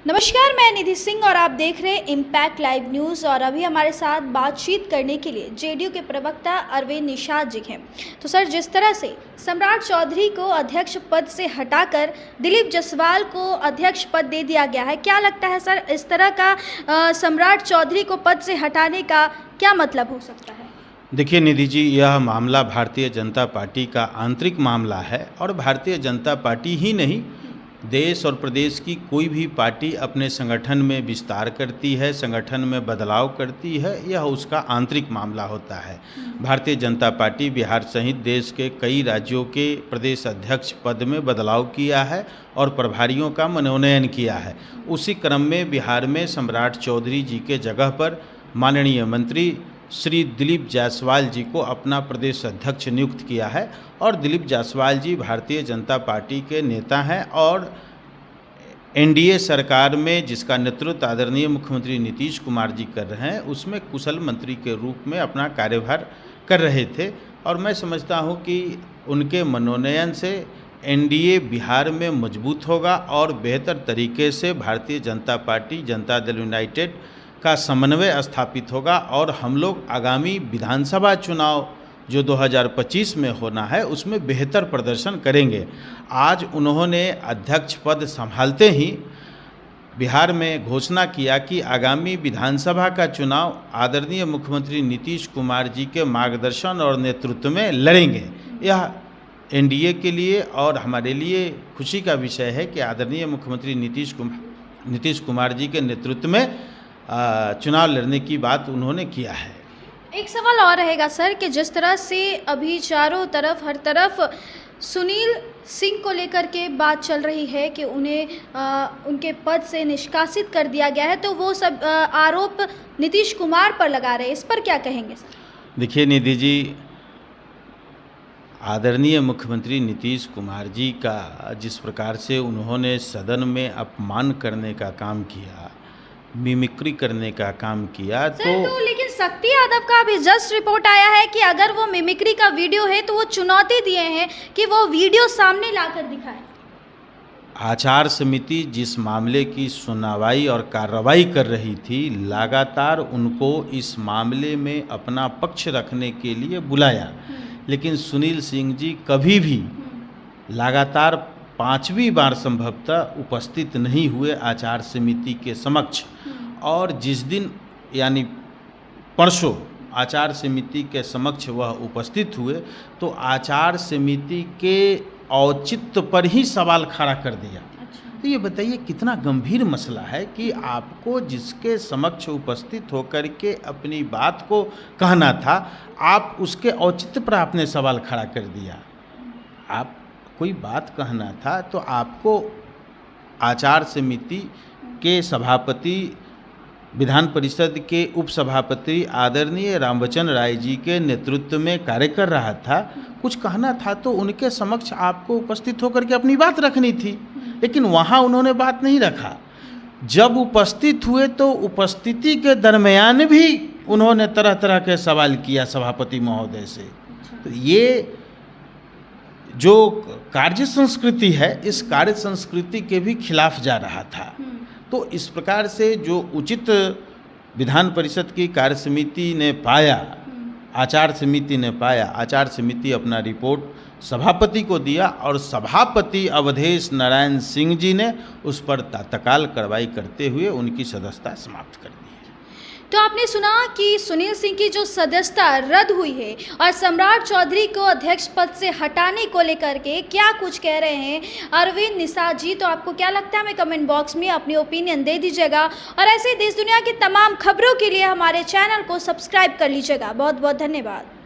नमस्कार, मैं निधि सिंह और आप देख रहे हैं इम्पैक्ट लाइव न्यूज़। और अभी हमारे साथ बातचीत करने के लिए जेडीयू के प्रवक्ता अरविंद निषाद जी हैं। तो सर, जिस तरह से सम्राट चौधरी को अध्यक्ष पद से हटाकर दिलीप जायसवाल को अध्यक्ष पद दे दिया गया है, क्या लगता है सर, इस तरह का सम्राट चौधरी को पद से हटाने का क्या मतलब हो सकता है? देखिए निधि जी, यह मामला भारतीय जनता पार्टी का आंतरिक मामला है और भारतीय जनता पार्टी ही नहीं, देश और प्रदेश की कोई भी पार्टी अपने संगठन में विस्तार करती है, संगठन में बदलाव करती है, यह उसका आंतरिक मामला होता है। भारतीय जनता पार्टी बिहार सहित देश के कई राज्यों के प्रदेश अध्यक्ष पद में बदलाव किया है और प्रभारियों का मनोनयन किया है। उसी क्रम में बिहार में सम्राट चौधरी जी के जगह पर माननीय मंत्री श्री दिलीप जायसवाल जी को अपना प्रदेश अध्यक्ष नियुक्त किया है और दिलीप जायसवाल जी भारतीय जनता पार्टी के नेता हैं और एनडीए सरकार में जिसका नेतृत्व आदरणीय मुख्यमंत्री नीतीश कुमार जी कर रहे हैं, उसमें कुशल मंत्री के रूप में अपना कार्यभार कर रहे थे। और मैं समझता हूं कि उनके मनोनयन से एनडीए बिहार में मजबूत होगा और बेहतर तरीके से भारतीय जनता पार्टी, जनता दल यूनाइटेड का समन्वय स्थापित होगा और हम लोग आगामी विधानसभा चुनाव जो 2025 में होना है उसमें बेहतर प्रदर्शन करेंगे। आज उन्होंने अध्यक्ष पद संभालते ही बिहार में घोषणा किया कि आगामी विधानसभा का चुनाव आदरणीय मुख्यमंत्री नीतीश कुमार जी के मार्गदर्शन और नेतृत्व में लड़ेंगे। यह एनडीए के लिए और हमारे लिए खुशी का विषय है कि आदरणीय मुख्यमंत्री नीतीश कुमार जी के नेतृत्व में चुनाव लड़ने की बात उन्होंने किया है। एक सवाल और रहेगा सर कि जिस तरह से अभी चारों तरफ हर तरफ सुनील सिंह को लेकर के बात चल रही है कि उन्हें उनके पद से निष्कासित कर दिया गया है, तो वो सब आरोप नीतीश कुमार पर लगा रहे हैं, इस पर क्या कहेंगे सर? देखिए निधि जी, आदरणीय मुख्यमंत्री नीतीश कुमार जी का जिस प्रकार से उन्होंने सदन में अपमान करने का काम किया, मिमिक्री करने का काम किया, तो लेकिन शक्ति यादव का अभी जस्ट रिपोर्ट आया है कि अगर वो मिमिक्री का वीडियो है तो वो चुनौती दिए हैं कि वो वीडियो सामने लाकर दिखाए। आचार समिति जिस मामले की सुनवाई और कार्रवाई कर रही थी, लगातार उनको इस मामले में अपना पक्ष रखने के लिए बुलाया, लेकिन सुनील सिंह जी कभी भी लगातार 5वीं बार संभवतः उपस्थित नहीं हुए आचार समिति के समक्ष। और जिस दिन यानी परसों आचार समिति के समक्ष वह उपस्थित हुए तो आचार समिति के औचित्य पर ही सवाल खड़ा कर दिया। तो ये बताइए कितना गंभीर मसला है कि आपको जिसके समक्ष उपस्थित होकर के अपनी बात को कहना था, आप उसके औचित्य पर आपने सवाल खड़ा कर दिया। आप कोई बात कहना था तो आपको आचार समिति के सभापति, विधान परिषद के उपसभापति आदरणीय रामवचन राय जी के नेतृत्व में कार्य कर रहा था, कुछ कहना था तो उनके समक्ष आपको उपस्थित होकर के अपनी बात रखनी थी, लेकिन वहाँ उन्होंने बात नहीं रखा। जब उपस्थित हुए तो उपस्थिति के दरमियान भी उन्होंने तरह तरह के सवाल किया सभापति महोदय से। तो ये जो कार्य संस्कृति है, इस कार्य संस्कृति के भी खिलाफ जा रहा था। तो इस प्रकार से जो उचित विधान परिषद की कार्य समिति ने पाया, आचार समिति ने पाया, आचार समिति अपना रिपोर्ट सभापति को दिया और सभापति अवधेश नारायण सिंह जी ने उस पर तत्काल कार्रवाई करते हुए उनकी सदस्यता समाप्त कर दी। तो आपने सुना कि सुनील सिंह की जो सदस्यता रद्द हुई है और सम्राट चौधरी को अध्यक्ष पद से हटाने को लेकर के क्या कुछ कह रहे हैं अरविंद निषाद जी। तो आपको क्या लगता है, हमें कमेंट बॉक्स में अपनी ओपिनियन दे दीजिएगा और ऐसे देश दुनिया की तमाम खबरों के लिए हमारे चैनल को सब्सक्राइब कर लीजिएगा। बहुत बहुत धन्यवाद।